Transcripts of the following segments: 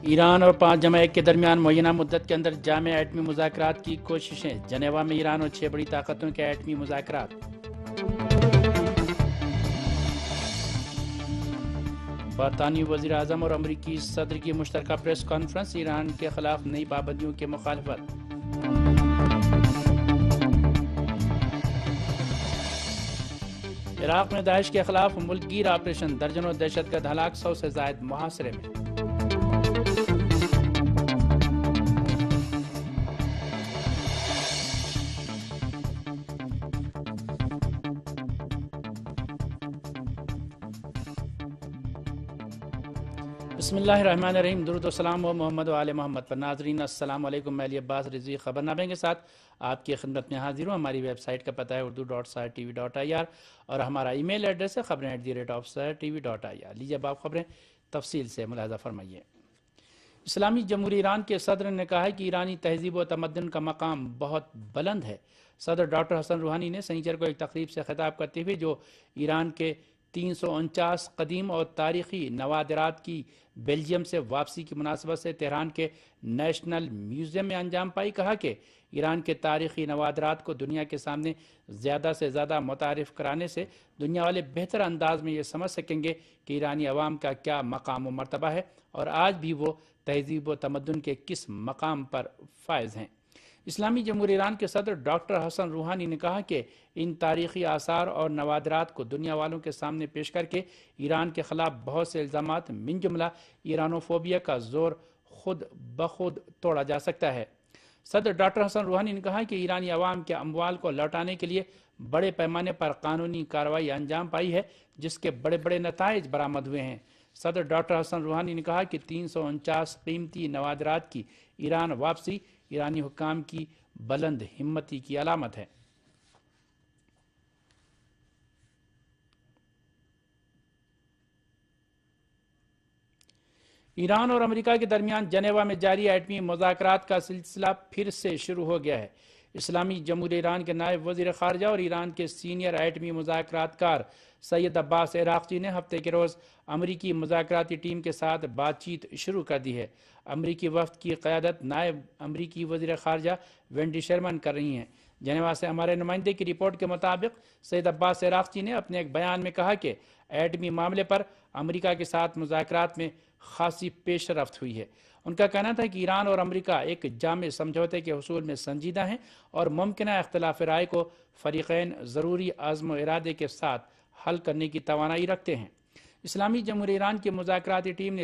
ایران اور 5 جمع 1 کے درمیان معینہ مدت کے اندر جامع ایٹمی مذاکرات کی کوششیں، جنیوا میں ایران اور 6 بڑی طاقتوں کے ایٹمی مذاکرات۔ برطانوی وزیر اعظم اور امریکی صدر کی مشترکہ پریس کانفرنس، ایران کے خلاف نئی پابندیوں کی مخالفت۔ عراق میں داعش کے خلاف ملک گیر آپریشن، درجنوں دہشت گرد ہلاک، 100 سے زائد محاصرے میں۔ بسم اللہ الرحمن الرحیم، درود و سلام و محمد و آل محمد پر۔ ناظرین السلام علیکم، میں علی عباس رضوی خبرنامے کے ساتھ آپ کی خدمت میں حاضر ہوں۔ ہماری ویب سائٹ کا پتہ ہے urdu.sar.tv.ir اور ہمارا ای میل ایڈریس ہے خبریں@sar.tv.ir۔ لیجیے اب آپ خبریں تفصیل سے ملاحظہ فرمائیے۔ اسلامی جمہوریہ ایران کے صدر نے کہا ہے کہ ایرانی تہذیب و تمدن کا مقام بہت بلند ہے۔ صدر ڈاکٹر حسن روحانی نے سنیچر کو ایک تقریب سے خطاب کرتے ہوئے جو ایران کے 349 قدیم اور تاریخی نوادرات کی بیلجیم سے واپسی کی مناسبت سے تہران کے نیشنل میوزیم میں انجام پائی، کہا کہ ایران کے تاریخی نوادرات کو دنیا کے سامنے زیادہ سے زیادہ متعارف کرانے سے دنیا والے بہتر انداز میں یہ سمجھ سکیں گے کہ ایرانی عوام کا کیا مقام و مرتبہ ہے اور آج بھی وہ تہذیب و تمدن کے کس مقام پر فائز ہیں۔ اسلامی جمہوریہ ایران کے صدر ڈاکٹر حسن روحانی نے کہا کہ ان تاریخی آثار اور نوادرات کو دنیا والوں کے سامنے پیش کر کے ایران کے خلاف بہت سے الزامات من جملہ ایرانوفوبیا کا زور خود بخود توڑا جا سکتا ہے۔ صدر ڈاکٹر حسن روحانی نے کہا کہ ایرانی عوام کے اموال کو لوٹانے کے لیے بڑے پیمانے پر قانونی کارروائی انجام پائی ہے، جس کے بڑے بڑے نتائج برآمد ہوئے ہیں۔ صدر ڈاکٹر حسن روحانی نے کہا کہ 349 قیمتی نوادرات کی ایران واپسی ایرانی حکام کی بلند ہمتی کی علامت ہے۔ ایران اور امریکہ کے درمیان جنیوا میں جاری ایٹمی مذاکرات کا سلسلہ پھر سے شروع ہو گیا ہے۔ اسلامی جمہوریہ ایران کے نائب وزیر خارجہ اور ایران کے سینئر ایٹمی مذاکرات کار سید عباس عراقچی نے ہفتے کے روز امریکی مذاکراتی ٹیم کے ساتھ بات چیت شروع کر دی ہے۔ امریکی وفد کی قیادت نائب امریکی وزیر خارجہ وینڈی شرمن کر رہی ہیں۔ جنیوا سے ہمارے نمائندے کی رپورٹ کے مطابق سید عباس عراقچی نے اپنے ایک بیان میں کہا کہ ایٹمی معاملے پر امریکہ کے ساتھ مذاکرات میں خاصی پیش رفت ہوئی ہے۔ ان کا کہنا تھا کہ ایران اور امریکہ ایک جامع سمجھوتے کے حصول میں سنجیدہ ہیں اور ممکنہ اختلاف رائے کو فریقین ضروری عزم و ارادے کے ساتھ حل کرنے کی توانائی رکھتے ہیں۔ اسلامی جمہوریہ ایران کی مذاکراتی ٹیم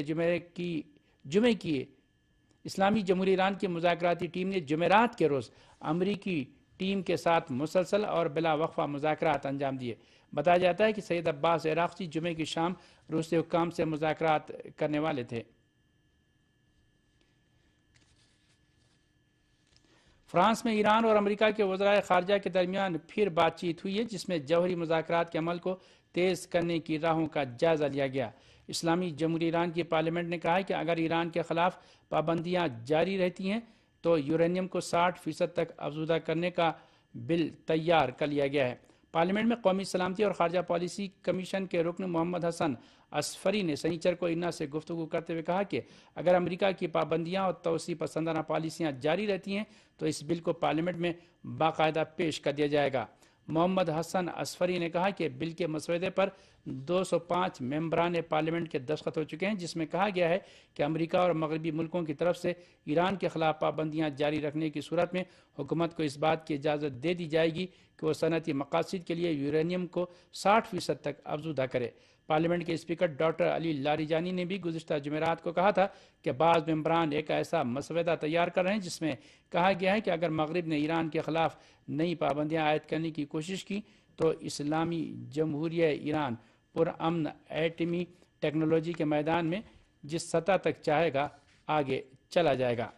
نے جمعرات کے روز امریکی ٹیم کے ساتھ مسلسل اور بلا وقفہ مذاکرات انجام دیے۔ بتایا جاتا ہے کہ سید عباس عراقچی جمعے کی شام روسی حکام سے مذاکرات کرنے والے تھے۔ فرانس میں ایران اور امریکہ کے وزرائے خارجہ کے درمیان پھر بات چیت ہوئی ہے، جس میں جوہری مذاکرات کے عمل کو تیز کرنے کی راہوں کا جائزہ لیا گیا۔ اسلامی جمہوریہ ایران کی پارلیمنٹ نے کہا ہے کہ اگر ایران کے خلاف پابندیاں جاری رہتی ہیں تو یورینیم کو 60% تک افزودہ کرنے کا بل تیار کر لیا گیا ہے۔ پارلیمنٹ میں قومی سلامتی اور خارجہ پالیسی کمیشن کے رکن محمد حسن اصفری نے سنیچر کو انا سے گفتگو کرتے ہوئے کہا کہ اگر امریکہ کی پابندیاں اور توسیع پسندانہ پالیسیاں جاری رہتی ہیں تو اس بل کو پارلیمنٹ میں باقاعدہ پیش کر دیا جائے گا۔ محمد حسن اصفری نے کہا کہ بل کے مسودے پر 205 ممبران پارلیمنٹ کے دستخط ہو چکے ہیں، جس میں کہا گیا ہے کہ امریکہ اور مغربی ملکوں کی طرف سے ایران کے خلاف پابندیاں جاری رکھنے کی صورت میں حکومت کو اس بات کی اجازت دے دی جائے گی کہ وہ صنعتی مقاصد کے لیے یورینیم کو 60% تک افزودہ کرے۔ پارلیمنٹ کے اسپیکر ڈاکٹر علی لاریجانی نے بھی گزشتہ جمعرات کو کہا تھا کہ بعض ممبران ایک ایسا مسودہ تیار کر رہے ہیں جس میں کہا گیا ہے کہ اگر مغرب نے ایران کے خلاف نئی پابندیاں عائد کرنے کی کوشش کی تو اسلامی جمہوریہ ایران پرامن ایٹمی ٹیکنالوجی کے میدان میں جس سطح تک چاہے گا آگے چلا جائے گا۔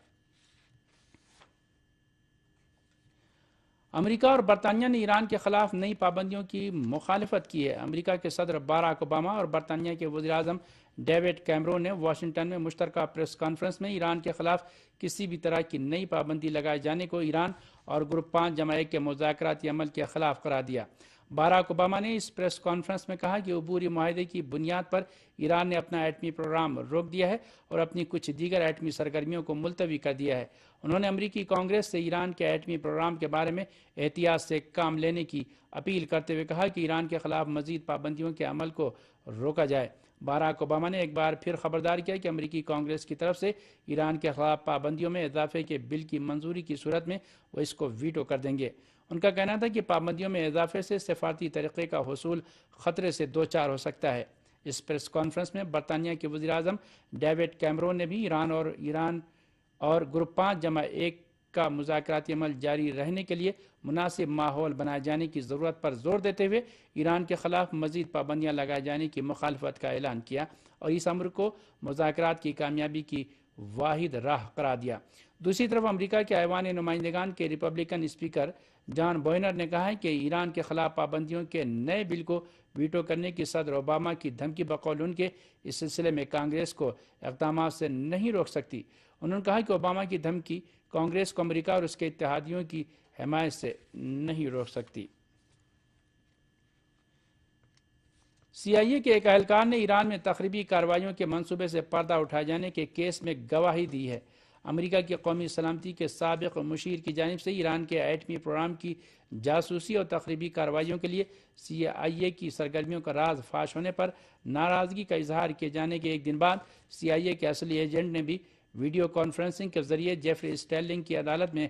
امریکہ اور برطانیہ نے ایران کے خلاف نئی پابندیوں کی مخالفت کی ہے۔ امریکہ کے صدر باراک اوباما اور برطانیہ کے وزیر اعظم ڈیوڈ کیمرون نے واشنگٹن میں مشترکہ پریس کانفرنس میں ایران کے خلاف کسی بھی طرح کی نئی پابندی لگائے جانے کو ایران اور گروپ 5 جمع 1 کے مذاکراتی عمل کے خلاف قرار دیا۔ باراک اوباما نے اس پریس کانفرنس میں کہا کہ عبوری معاہدے کی بنیاد پر ایران نے اپنا ایٹمی پروگرام روک دیا ہے اور اپنی کچھ دیگر ایٹمی سرگرمیوں کو ملتوی کر دیا ہے۔ انہوں نے امریکی کانگریس سے ایران کے ایٹمی پروگرام کے بارے میں احتیاط سے کام لینے کی اپیل کرتے ہوئے کہا کہ ایران کے خلاف مزید پابندیوں کے عمل کو روکا جائے۔ باراک اوباما نے ایک بار پھر خبردار کیا کہ امریکی کانگریس کی طرف سے ایران کے خلاف پابندیوں میں اضافے کے بل کی منظوری کی صورت میں وہ اس کو ویٹو کر دیں گے۔ ان کا کہنا تھا کہ پابندیوں میں اضافے سے سفارتی طریقے کا حصول خطرے سے دوچار ہو سکتا ہے۔ اس پریس کانفرنس میں برطانیہ کے وزیر اعظم ڈیوڈ کیمرون نے بھی ایران اور گروپ 5+1 کا مذاکراتی عمل جاری رہنے کے لیے مناسب ماحول بنائے جانے کی ضرورت پر زور دیتے ہوئے ایران کے خلاف مزید پابندیاں لگائے جانے کی مخالفت کا اعلان کیا اور اس امر کو مذاکرات کی کامیابی کی واحد راہ قرار دیا۔ دوسری طرف امریکہ کے ایوان نمائندگان کے ریپبلکن اسپیکر جان بوہنر نے کہا ہے کہ ایران کے خلاف پابندیوں کے نئے بل کو ویٹو کرنے کی صدر اوباما کی دھمکی بقول ان کے اس سلسلے میں کانگریس کو اقدامات سے نہیں روک سکتی۔ انہوں نے کہا کہ اوباما کی دھمکی کانگریس کو امریکہ اور اس کے اتحادیوں کی حمایت سے نہیں روک سکتی۔ سی آئی اے کے ایک اہلکار نے ایران میں تخریبی کارروائیوں کے منصوبے سے پردہ اٹھائے جانے کے کیس میں گواہی دی ہے۔ امریکہ کی قومی سلامتی کے سابق مشیر کی جانب سے ایران کے ایٹمی پروگرام کی جاسوسی اور تخریبی کارروائیوں کے لیے سی آئی اے کی سرگرمیوں کا راز فاش ہونے پر ناراضگی کا اظہار کیے جانے کے ایک دن بعد سی آئی اے کے اصلی ایجنٹ نے بھی ویڈیو کانفرنسنگ کے ذریعے جیفری اسٹیلنگ کی عدالت میں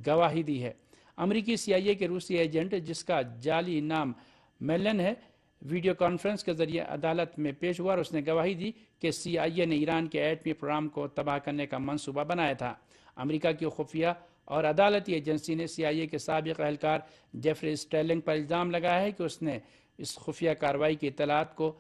گواہی دی ہے۔ امریکی سی آئی اے کے روسی ایجنٹ جس کا جعلی نام میلن ہے ویڈیو کانفرنس کے ذریعے عدالت میں پیش ہوا اور اس نے گواہی دی کہ سی آئی اے نے ایران کے ایٹمی پروگرام کو تباہ کرنے کا منصوبہ بنایا تھا۔ امریکہ کی خفیہ اور عدالتی ایجنسی نے سی آئی اے کے سابق اہلکار جیفری اسٹیلنگ پر الزام لگایا ہے کہ اس نے اس خفیہ کارروائی کی اطلاعات کو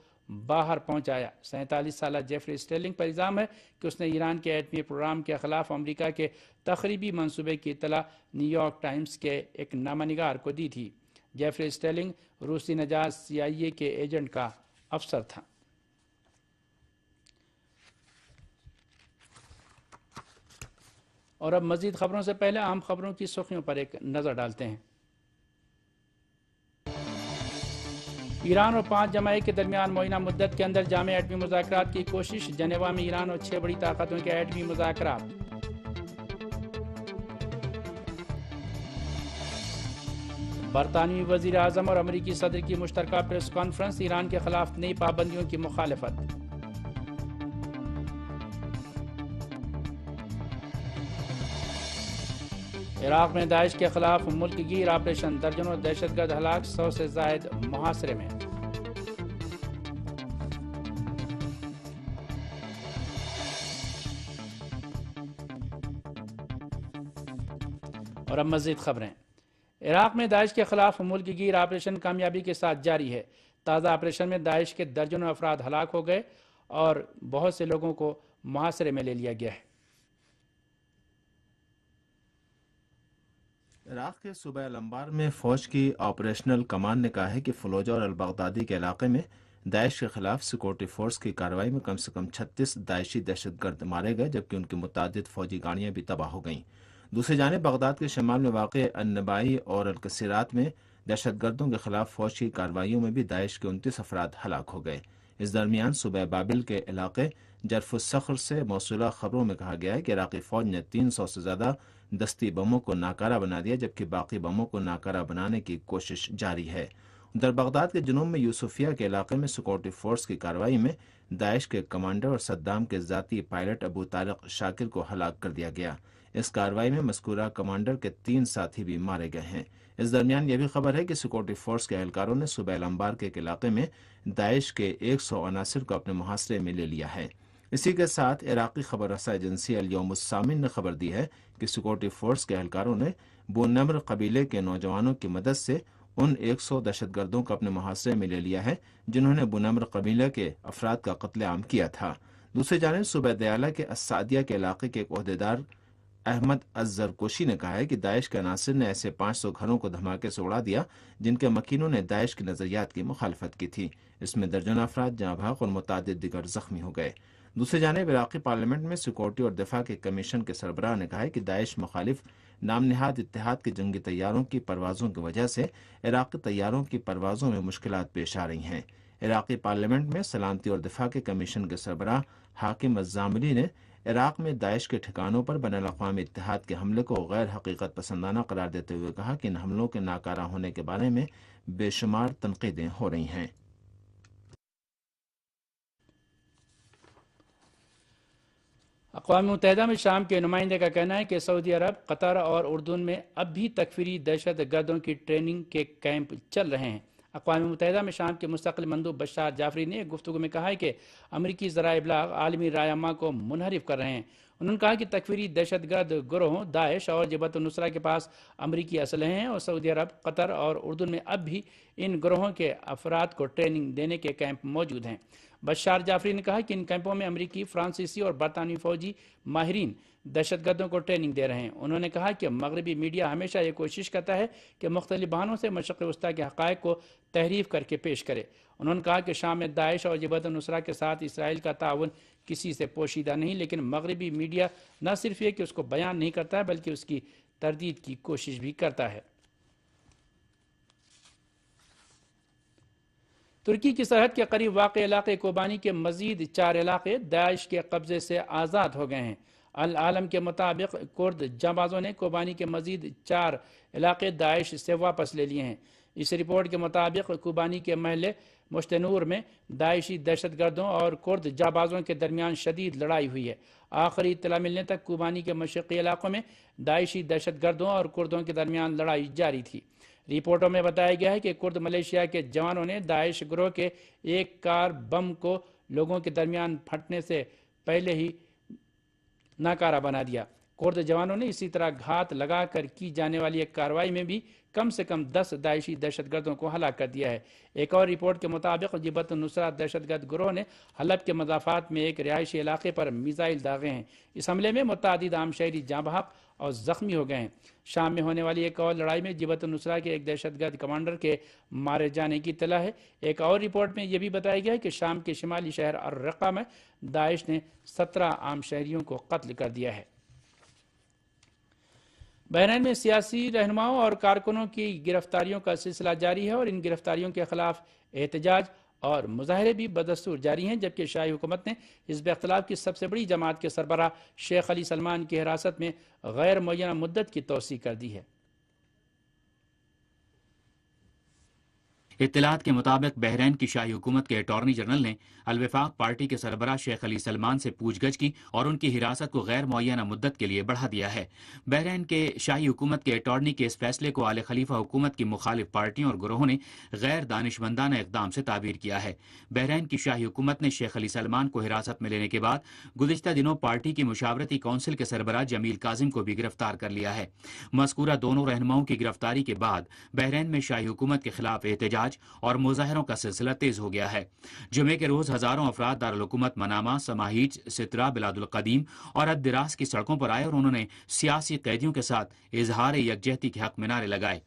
باہر پہنچایا۔ 47 سالہ جیفری اسٹیلنگ پر الزام ہے کہ اس نے ایران کے ایٹمی پروگرام کے خلاف امریکہ کے تخریبی منصوبے کی اطلاع نیو یارک ٹائمز کے ایک نامہ نگار کو دی تھی۔ جیفری اسٹیلنگ روسی نژاد سی آئی اے کے ایجنٹ کا افسر تھا۔ اور اب مزید خبروں سے پہلے اہم خبروں کی سرخیوں پر ایک نظر ڈالتے ہیں۔ ایران اور 5+1 کے درمیان معینہ مدت کے اندر جامع ایٹمی مذاکرات کی کوشش، جنیوا میں ایران اور 6 بڑی طاقتوں کے ایٹمی مذاکرات۔ برطانوی وزیر اعظم اور امریکی صدر کی مشترکہ پریس کانفرنس، ایران کے خلاف نئی پابندیوں کی مخالفت۔ عراق میں داعش کے خلاف ملک گیر آپریشن، درجنوں دہشت گرد ہلاک، 100 سے زائد محاصرے میں۔ اور اب مزید خبریں۔ عراق میں داعش کے خلاف ملک گیر آپریشن کامیابی کے ساتھ جاری ہے۔ تازہ آپریشن میں داعش کے درجنوں افراد ہلاک ہو گئے اور بہت سے لوگوں کو محاصرے میں لے لیا گیا ہے۔ عراق کے صوبہ الانبار میں فوج کی آپریشنل کمان نے کہا ہے کہ فلوجہ اور البغدادی کے علاقے میں داعش کے خلاف سیکورٹی فورس کی کارروائی میں کم سے کم 36 داعشی دہشت گرد مارے گئے، جبکہ ان کی متعدد فوجی گاڑیاں بھی تباہ ہو گئیں۔ دوسری جانب بغداد کے شمال میں واقع النبائی اور الکثیرات میں دہشت گردوں کے خلاف فوج کی کارروائیوں میں بھی داعش کے 29 افراد ہلاک ہو گئے۔ اس درمیان صوبہ بابل کے علاقے جرف الصخر سے موصولہ خبروں میں کہا گیا ہے کہ عراقی فوج نے 300 سے زیادہ دستی بموں کو ناکارہ بنا دیا، جبکہ باقی بموں کو ناکارہ بنانے کی کوشش جاری ہے۔ ادھر بغداد کے جنوب میں یوسفیہ کے علاقے میں سیکورٹی فورس کی کارروائی میں داعش کے کمانڈر اور صدام کے ذاتی پائلٹ ابو طارق شاکر کو ہلاک کر دیا گیا۔ اس کارروائی میں مذکورہ کمانڈر کے 3 ساتھی بھی مارے گئے ہیں۔ اس درمیان یہ بھی خبر ہے کہ سیکورٹی فورس کے اہلکاروں نے صوبہ الانبار کے ایک علاقے میں داعش کے 100 عناصر کو اپنے محاصرے میں لے لیا ہے۔ اسی کے ساتھ عراقی خبر رساں ایجنسی الیوم السامن نے خبر دی ہے کہ سیکورٹی فورس کے اہلکاروں نے بونمر قبیلے کے نوجوانوں کی مدد سے ان 100 دہشت گردوں کو اپنے محاصرے میں لے لیا ہے جنہوں نے بونمر قبیلے کے افراد کا قتل عام کیا تھا۔ دوسری جانب صوبہ دیالہ کے السعدیہ کے علاقے کے ایک عہدیدار احمد الزرکوشی نے کہا ہے کہ داعش کے عناصر نے ایسے 500 گھروں کو دھماکے سے اڑا دیا جن کے مکینوں نے داعش کے نظریات کی مخالفت کی تھی۔ اس میں درجنوں افراد جاں بحق اور متعدد دیگر زخمی ہو گئے۔ دوسری جانب عراقی پارلیمنٹ میں سیکورٹی اور دفاع کے کمیشن کے سربراہ نے کہا ہے کہ داعش مخالف نام نہاد اتحاد کے جنگی طیاروں کی پروازوں کی وجہ سے عراقی طیاروں کی پروازوں میں مشکلات پیش آ رہی ہیں۔ عراقی پارلیمنٹ میں سلامتی اور دفاع کے کمیشن کے سربراہ حاکم الزاملی نے عراق میں داعش کے ٹھکانوں پر بین الاقوامی اتحاد کے حملے کو غیر حقیقت پسندانہ قرار دیتے ہوئے کہا کہ ان حملوں کے ناکارہ ہونے کے بارے میں بے شمار تنقیدیں ہو رہی ہیں۔ اقوام متحدہ میں شام کے نمائندے کا کہنا ہے کہ سعودی عرب، قطر اور اردن میں اب بھی تکفیری دہشت گردوں کی ٹریننگ کے کیمپ چل رہے ہیں۔ اقوام متحدہ میں شام کے مستقل مندوب بشار جعفری نے ایک گفتگو میں کہا ہے کہ امریکی ذرائع ابلاغ عالمی رائے کو منحرف کر رہے ہیں۔ انہوں نے کہا کہ تکفیری دہشت گرد گروہوں داعش اور جبہت النصرہ کے پاس امریکی اسلحے ہیں اور سعودی عرب، قطر اور اردن میں اب بھی ان گروہوں کے افراد کو ٹریننگ دینے کے کیمپ موجود ہیں۔ بشار جعفری نے کہا کہ ان کیمپوں میں امریکی، فرانسیسی اور برطانوی فوجی ماہرین دہشت گردوں کو ٹریننگ دے رہے ہیں۔ انہوں نے کہا کہ مغربی میڈیا ہمیشہ یہ کوشش کرتا ہے کہ مختلف بہانوں سے مشرق وسطیٰ کے حقائق کو تحریف کر کے پیش کرے۔ انہوں نے کہا کہ شام میں داعش اور جبہت النصرہ کے ساتھ اسرائیل کا تعاون کسی سے پوشیدہ نہیں، لیکن مغربی میڈیا نہ صرف یہ کہ اس کو بیان نہیں کرتا ہے بلکہ اس کی تردید کی کوشش بھی کرتا ہے۔ ترکی کی سرحد کے قریب واقع علاقے کوبانی کے مزید 4 علاقے داعش کے قبضے سے آزاد ہو گئے ہیں۔ العالم کے مطابق کرد جانبازوں نے کوبانی کے مزید 4 علاقے داعش سے واپس لے لیے ہیں۔ اس رپورٹ کے مطابق کوبانی کے محلے مشتنور میں داعشی دہشت گردوں اور کرد جانبازوں کے درمیان شدید لڑائی ہوئی ہے۔ آخری اطلاع ملنے تک کوبانی کے مشرقی علاقوں میں داعشی دہشت گردوں اور کردوں کے درمیان لڑائی جاری تھی۔ رپورٹوں میں بتایا گیا ہے کہ کرد ملیشیا کے جوانوں نے داعش گروہ کے ایک کار بم کو لوگوں کے درمیان پھٹنے سے پہلے ہی ناکارہ بنا دیا۔ کرد جوانوں نے اسی طرح گھات لگا کر کی جانے والی ایک کارروائی میں بھی کم سے کم 10 داعشی دہشت گردوں کو ہلاک کر دیا ہے۔ ایک اور رپورٹ کے مطابق جبہت النصرہ دہشت گرد گروہ نے حلب کے مضافات میں ایک رہائشی علاقے پر میزائل داغے ہیں۔ اس حملے میں متعدد عام شہری جاں بحق اور زخمی ہو گئے ہیں۔ شام میں ہونے والی ایک اور لڑائی میں جبہت النصرہ کے ایک دہشت گرد کمانڈر کے مارے جانے کی اطلاع ہے۔ ایک اور رپورٹ میں یہ بھی بتایا گیا ہے کہ شام کے شمالی شہر الرقہ میں داعش نے 17 عام شہریوں کو قتل کر دیا ہے۔ بحرین میں سیاسی رہنماؤں اور کارکنوں کی گرفتاریوں کا سلسلہ جاری ہے اور ان گرفتاریوں کے خلاف احتجاج اور مظاہرے بھی بدستور جاری ہیں، جبکہ شاہی حکومت نے حزب اختلاف کی سب سے بڑی جماعت کے سربراہ شیخ علی سلمان کی حراست میں غیر معینہ مدت کی توسیع کر دی ہے۔ اطلاعات کے مطابق بحرین کی شاہی حکومت کے اٹارنی جنرل نے الوفاق پارٹی کے سربراہ شیخ علی سلمان سے پوچھ گچھ کی اور ان کی حراست کو غیر معینہ مدت کے لیے بڑھا دیا ہے۔ بحرین کے شاہی حکومت کے اٹارنی کے اس فیصلے کو آل خلیفہ حکومت کی مخالف پارٹیوں اور گروہوں نے غیر دانشمندانہ اقدام سے تعبیر کیا ہے۔ بحرین کی شاہی حکومت نے شیخ علی سلمان کو حراست میں لینے کے بعد گزشتہ دنوں پارٹی کی مشاورتی کونسل کے سربراہ جمیل کاظم کو بھی گرفتار کر لیا ہے۔ مذکورہ دونوں رہنماؤں کی گرفتاری کے بعد بحرین میں شاہی حکومت کے خلاف احتجاج اور مظاہروں کا سلسلہ تیز ہو گیا ہے۔ جمعے کے روز ہزاروں افراد دارالحکومت منامہ، سماہیج، سترہ، بلاد القدیم اور الدراس کی سڑکوں پر آئے اور انہوں نے سیاسی قیدیوں کے ساتھ اظہار یکجہتی کے حق میں نعرے لگائے۔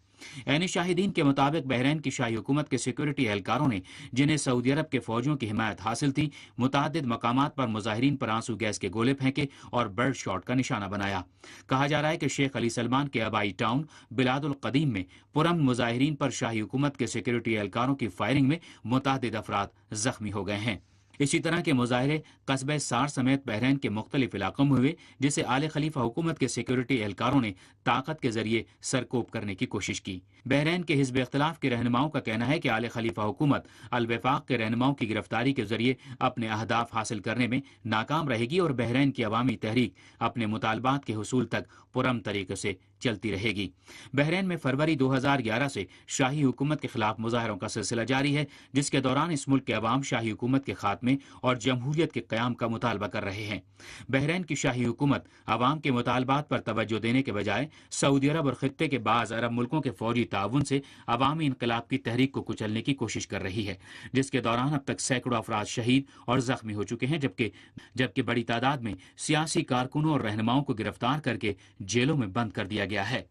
عین شاہدین کے مطابق بحرین کی شاہی حکومت کے سیکورٹی اہلکاروں نے، جنہیں سعودی عرب کے فوجیوں کی حمایت حاصل تھی، متعدد مقامات پر مظاہرین پر آنسو گیس کے گولے پھینکے اور برڈ شاٹ کا نشانہ بنایا۔ کہا جا رہا ہے کہ شیخ علی سلمان کے آبائی ٹاؤن بلاد القدیم میں پرامن مظاہرین پر شاہی حکومت کے سیکورٹی اہلکاروں کی فائرنگ میں متعدد افراد زخمی ہو گئے ہیں۔ اسی طرح کے مظاہرے قصبہ سار سمیت بحرین کے مختلف علاقوں میں ہوئے، جسے آل خلیفہ حکومت کے سیکورٹی اہلکاروں نے طاقت کے ذریعے سرکوب کرنے کی کوشش کی۔ بحرین کے حزب اختلاف کے رہنماؤں کا کہنا ہے کہ آل خلیفہ حکومت الوفاق کے رہنماؤں کی گرفتاری کے ذریعے اپنے اہداف حاصل کرنے میں ناکام رہے گی اور بحرین کی عوامی تحریک اپنے مطالبات کے حصول تک پرامن طریقے سے چلتی رہے گی۔ بحرین میں فروری 2011 سے شاہی حکومت کے خلاف مظاہروں کا سلسلہ جاری ہے، جس کے دوران اس ملک کے عوام شاہی حکومت کے خاتمے اور جمہوریت کے قیام کا مطالبہ کر رہے ہیں۔ بحرین کی شاہی حکومت عوام کے مطالبات پر توجہ دینے کے بجائے سعودی عرب اور خطے کے بعض عرب ملکوں کے فوجی تعاون سے عوامی انقلاب کی تحریک کو کچلنے کی کوشش کر رہی ہے، جس کے دوران اب تک سینکڑوں افراد شہید اور زخمی ہو چکے ہیں، جبکہ بڑی تعداد میں سیاسی کارکنوں اور رہنماؤں کو گرفتار کر کے جیلوں میں بند کر دیا گیا ہے۔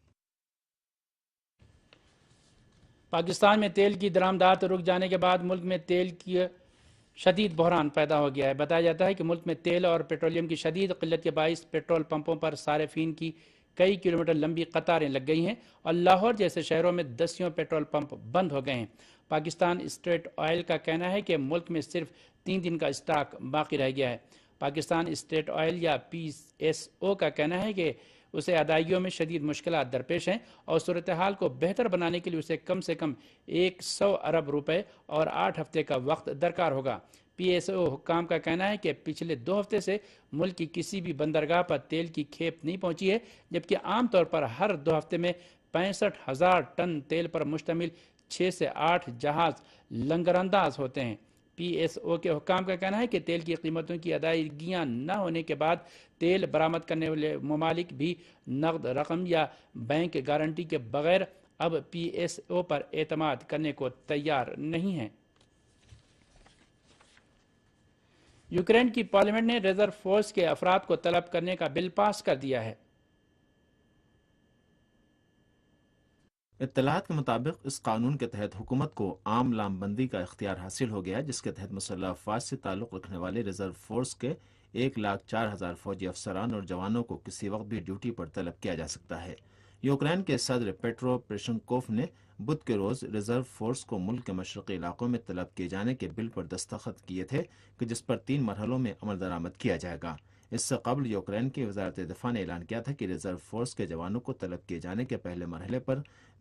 پاکستان میں تیل کی درآمدات رک جانے کے بعد ملک میں تیل کی شدید بحران پیدا ہو گیا ہے۔ بتایا جاتا ہے کہ ملک میں تیل اور پیٹرولیم کی شدید قلت کے باعث پیٹرول پمپوں پر صارفین کی کئی کلومیٹر لمبی قطاریں لگ گئی ہیں اور لاہور جیسے شہروں میں دسیوں پیٹرول پمپ بند ہو گئے ہیں۔ پاکستان اسٹیٹ آئل کا کہنا ہے کہ ملک میں صرف 3 دن کا اسٹاک باقی رہ گیا ہے۔ پاکستان اسٹیٹ آئل یا PSO کا کہنا ہے کہ اسے ادائیگیوں میں شدید مشکلات درپیش ہیں اور صورتحال کو بہتر بنانے کے لیے اسے کم سے کم 100 ارب روپے اور 8 ہفتے کا وقت درکار ہوگا۔ PSO حکام کا کہنا ہے کہ پچھلے 2 ہفتے سے ملک کی کسی بھی بندرگاہ پر تیل کی کھیپ نہیں پہنچی ہے، جبکہ عام طور پر ہر 2 ہفتے میں 65,000 ٹن تیل پر مشتمل 6 سے 8 جہاز لنگر انداز ہوتے ہیں۔ PSO کے حکام کا کہنا ہے کہ تیل کی قیمتوں کی ادائیگیاں نہ ہونے کے بعد تیل برآمد کرنے والے ممالک بھی نقد رقم یا بینک گارنٹی کے بغیر اب PSO پر اعتماد کرنے کو تیار نہیں ہیں۔ یوکرین کی پارلیمنٹ نے ریزرو فورس کے افراد کو طلب کرنے کا بل پاس کر دیا ہے۔ اطلاعات کے مطابق اس قانون کے تحت حکومت کو عام لام بندی کا اختیار حاصل ہو گیا، جس کے تحت مسلح افواج سے تعلق رکھنے والے ریزرو فورس کے 1,04,000 فوجی افسران اور جوانوں کو کسی وقت بھی ڈیوٹی پر طلب کیا جا سکتا ہے۔ یوکرین کے صدر پیٹرو پورشنکوف نے بدھ کے روز ریزرو فورس کو ملک کے مشرقی علاقوں میں طلب کیے جانے کے بل پر دستخط کیے تھے کہ جس پر 3 مرحلوں میں عمل درآمد کیا جائے گا۔ اس سے قبل یوکرین کی وزارت دفاع نے اعلان کیا تھا کہ ریزرو فورس کے جوانوں کو طلب کیے جانے کے پہلے مرحلے پر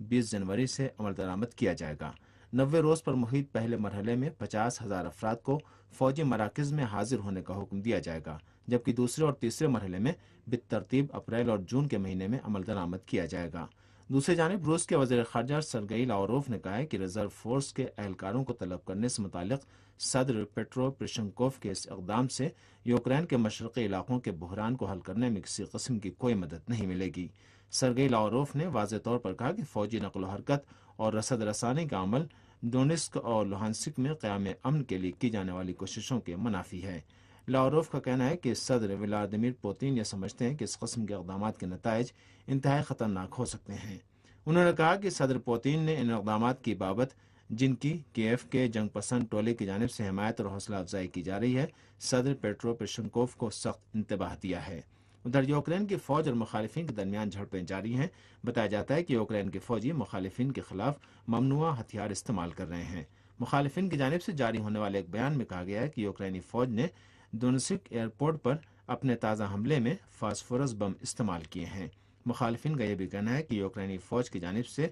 20 جنوری سے عمل درآمد کیا جائے گا۔ 90 روز پر محیط پہلے مرحلے میں 50,000 افراد کو فوجی مراکز میں حاضر ہونے کا حکم دیا جائے گا، جبکہ دوسرے اور تیسرے مرحلے میں بالترتیب اپریل اور جون کے مہینے میں عمل درآمد کیا جائے گا۔ دوسری جانب روس کے وزیر خارجہ سرگئی لاوروف نے کہا ہے کہ ریزرو فورس کے اہلکاروں کو طلب کرنے سے متعلق صدر پیٹرو پورشنکوف کے اس اقدام سے یوکرین کے مشرقی علاقوں کے بحران کو حل کرنے میں کسی قسم کی کوئی مدد نہیں ملے گی۔ سرگئی لاوروف نے واضح طور پر کہا کہ فوجی نقل و حرکت اور رسد رسانی کا عمل ڈونیسک اور لوہانسک میں قیام امن کے لیے کی جانے والی کوششوں کے منافی ہے۔ لاوروف کا کہنا ہے کہ صدر ولادیمیر پوتین یہ سمجھتے ہیں کہ اس قسم کے اقدامات کے نتائج انتہائی خطرناک ہو سکتے ہیں۔ انہوں نے کہا کہ صدر پوتین نے ان اقدامات کی بابت جن کی کیف کے جنگ پسند ٹولے کی جانب سے حمایت اور حوصلہ افزائی کی جا رہی ہے، صدر پیٹرو پورشنکوف کو سخت انتباہ دیا ہے۔ ادھر یوکرین کی فوج اور مخالفین کے درمیان جھڑپیں جاری ہیں۔ بتایا جاتا ہے کہ یوکرین کے فوجی مخالفین کے خلاف ممنوعہ ہتھیار استعمال کر رہے ہیں۔ مخالفین کی جانب سے جاری ہونے والے ایک بیان میں کہا گیا ہے کہ یوکرینی فوج نے دونسک ایئرپورٹ پر اپنے تازہ حملے میں فاسفورس بم استعمال کیے ہیں۔ مخالفین کا یہ بھی کہنا ہے کہ یوکرینی فوج کی جانب سے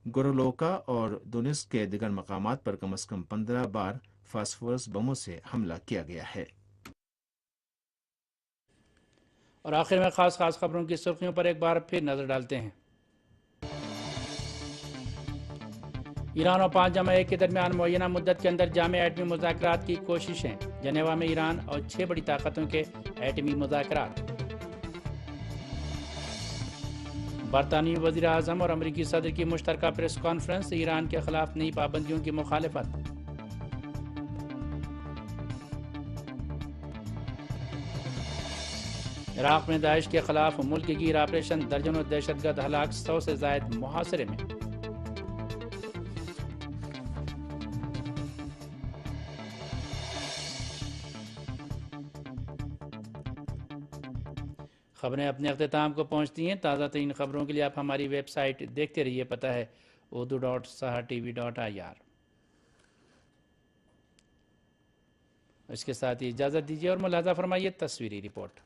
گورولوکا اور دونسک کے دیگر مقامات پر کم از کم 15 بار فاسفورس بموں سے حملہ کیا گیا ہے۔ اور آخر میں خاص خبروں کی سرخیوں پر ایک بار پھر نظر ڈالتے ہیں۔ ایران اور 5 جمع 1 کے درمیان معینہ مدت کے اندر جامع ایٹمی مذاکرات کی کوششیں، جنیوا میں ایران اور 6 بڑی طاقتوں کے ایٹمی مذاکرات۔ برطانوی وزیر اعظم اور امریکی صدر کی مشترکہ پریس کانفرنس، ایران کے خلاف نئی پابندیوں کی مخالفت۔ عراق میں داعش کے خلاف ملک گیر آپریشن، درجنوں دہشت گرد ہلاک، 100 سے زائد محاصرے میں۔ خبریں اپنے اختتام کو پہنچتی ہیں۔ تازہ ترین خبروں کے لیے آپ ہماری ویب سائٹ دیکھتے رہیے، پتہ ہے urdu.sahartv.ir۔ اس کے ساتھ ہی اجازت دیجیے اور ملاحظہ فرمائیے تصویری رپورٹ۔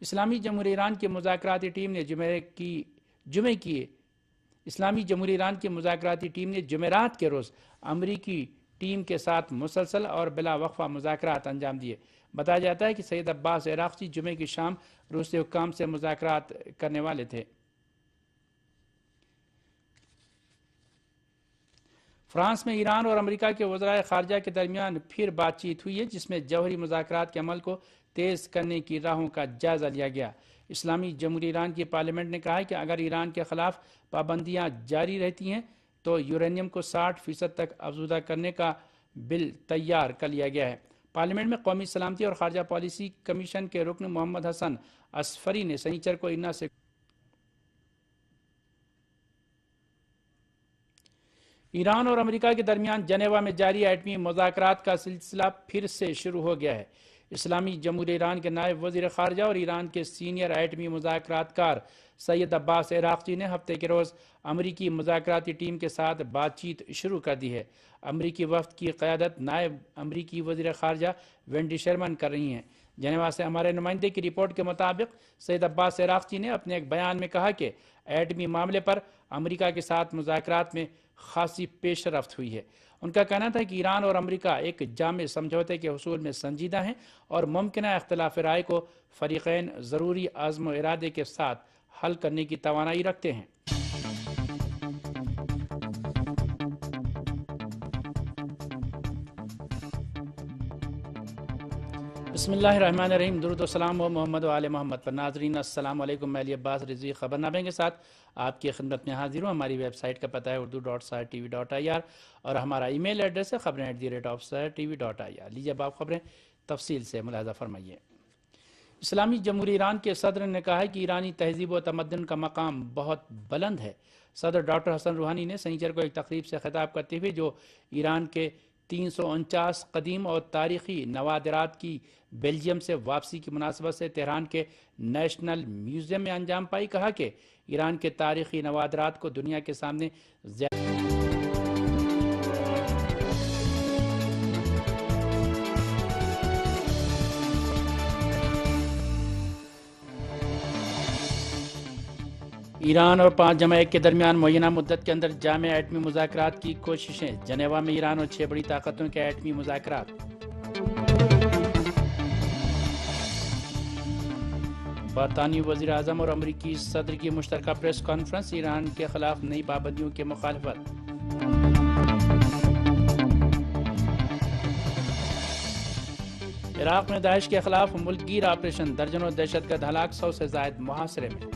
اسلامی جمہوریہ ایران کی مذاکراتی ٹیم نے جمعرات کے روز امریکی ٹیم کے ساتھ مسلسل اور بلا وقفہ مذاکرات انجام دیے۔ بتایا جاتا ہے کہ سید عباس عراقچی جمعے کی شام روسی حکام سے مذاکرات کرنے والے تھے۔ فرانس میں ایران اور امریکہ کے وزرائے خارجہ کے درمیان پھر بات چیت ہوئی ہے، جس میں جوہری مذاکرات کے عمل کو تیز کرنے کی راہوں کا جائزہ لیا گیا۔ اسلامی جمہوریہ ایران کی پارلیمنٹ نے کہا ہے کہ اگر ایران کے خلاف پابندیاں جاری رہتی ہیں تو یورینیم کو 60% تک افزودہ کرنے کا بل تیار کر لیا گیا ہے۔ پارلیمنٹ میں قومی سلامتی اور خارجہ پالیسی کمیشن کے رکن محمد حسن اصفری نے سنیچر کو ایرنا سے ایران اور امریکہ کے درمیان جنیوا میں جاری ایٹمی مذاکرات کا سلسلہ پھر سے شروع ہو گیا ہے۔ اسلامی جمہوریہ ایران کے نائب وزیر خارجہ اور ایران کے سینئر ایٹمی مذاکرات کار سید عباس عراقچی نے ہفتے کے روز امریکی مذاکراتی ٹیم کے ساتھ بات چیت شروع کر دی ہے۔ امریکی وفد کی قیادت نائب امریکی وزیر خارجہ وینڈی شرمن کر رہی ہیں۔ جنیوا سے ہمارے نمائندے کی رپورٹ کے مطابق سید عباس عراقچی نے اپنے ایک بیان میں کہا کہ ایٹمی معاملے پر امریکہ کے ساتھ مذاکرات میں خاصی پیش رفت ہوئی ہے۔ ان کا کہنا تھا کہ ایران اور امریکہ ایک جامع سمجھوتے کے حصول میں سنجیدہ ہیں اور ممکنہ اختلاف رائے کو فریقین ضروری عزم و ارادے کے ساتھ حل کرنے کی توانائی رکھتے ہیں۔ بسم اللہ الرحمن الرحیم، درود و سلام و محمد و آل محمد پر ناظرین السلام علیکم۔ میں علی عباس رضوی خبرنامے کے ساتھ آپ کی خدمت میں حاضر ہوں۔ ہماری ویب سائٹ کا پتہ ہے urdu.sirtv.ir اور ہمارا ای میل ایڈریس ہے خبریں@sirtv.ir۔ لیجیے اب آپ خبریں تفصیل سے ملاحظہ فرمائیے۔ اسلامی جمہوریہ ایران کے صدر نے کہا ہے کہ ایرانی تہذیب و تمدن کا مقام بہت بلند ہے۔ صدر ڈاکٹر حسن روحانی نے سنیچر کو ایک تقریب سے خطاب کرتے ہوئے جو ایران کے 349 قدیم اور تاریخی نوادرات کی بیلجیم سے واپسی کی مناسبت سے تہران کے نیشنل میوزیم میں انجام پائی، کہا کہ ایران کے تاریخی نوادرات کو دنیا کے سامنے ایران اور 5+1 کے درمیان معینہ مدت کے اندر جامع ایٹمی مذاکرات کی کوششیں۔ جنیوا میں ایران اور 6 بڑی طاقتوں کے ایٹمی مذاکرات۔ برطانوی وزیر اعظم اور امریکی صدر کی مشترکہ پریس کانفرنس، ایران کے خلاف نئی پابندیوں کی مخالفت۔ عراق میں داعش کے خلاف ملک گیر آپریشن، درجنوں دہشت گرد ہلاک، 100 سے زائد محاصرے میں۔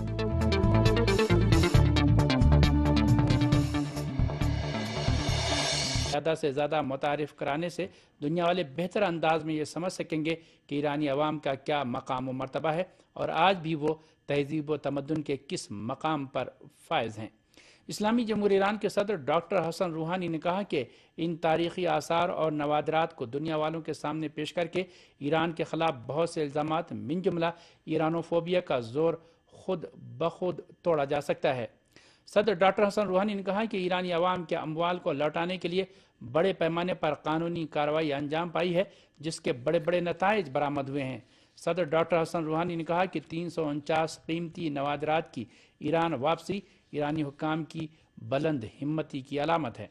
زیادہ سے زیادہ متعارف کرانے سے دنیا والے بہتر انداز میں یہ سمجھ سکیں گے کہ ایرانی عوام کا کیا مقام و مرتبہ ہے اور آج بھی وہ تہذیب و تمدن کے کس مقام پر فائز ہیں۔ اسلامی جمہوریہ ایران کے صدر ڈاکٹر حسن روحانی نے کہا کہ ان تاریخی آثار اور نوادرات کو دنیا والوں کے سامنے پیش کر کے ایران کے خلاف بہت سے الزامات من جملہ ایرانوفوبیا کا زور خود بخود توڑا جا سکتا ہے۔ صدر ڈاکٹر حسن روحانی نے کہا کہ ایرانی عوام کے اموال کو لوٹانے کے لیے بڑے پیمانے پر قانونی کارروائی انجام پائی ہے، جس کے بڑے بڑے نتائج برآمد ہوئے ہیں۔ صدر ڈاکٹر حسن روحانی نے کہا کہ 349 قیمتی نوادرات کی ایران واپسی ایرانی حکام کی بلند ہمتی کی علامت ہے۔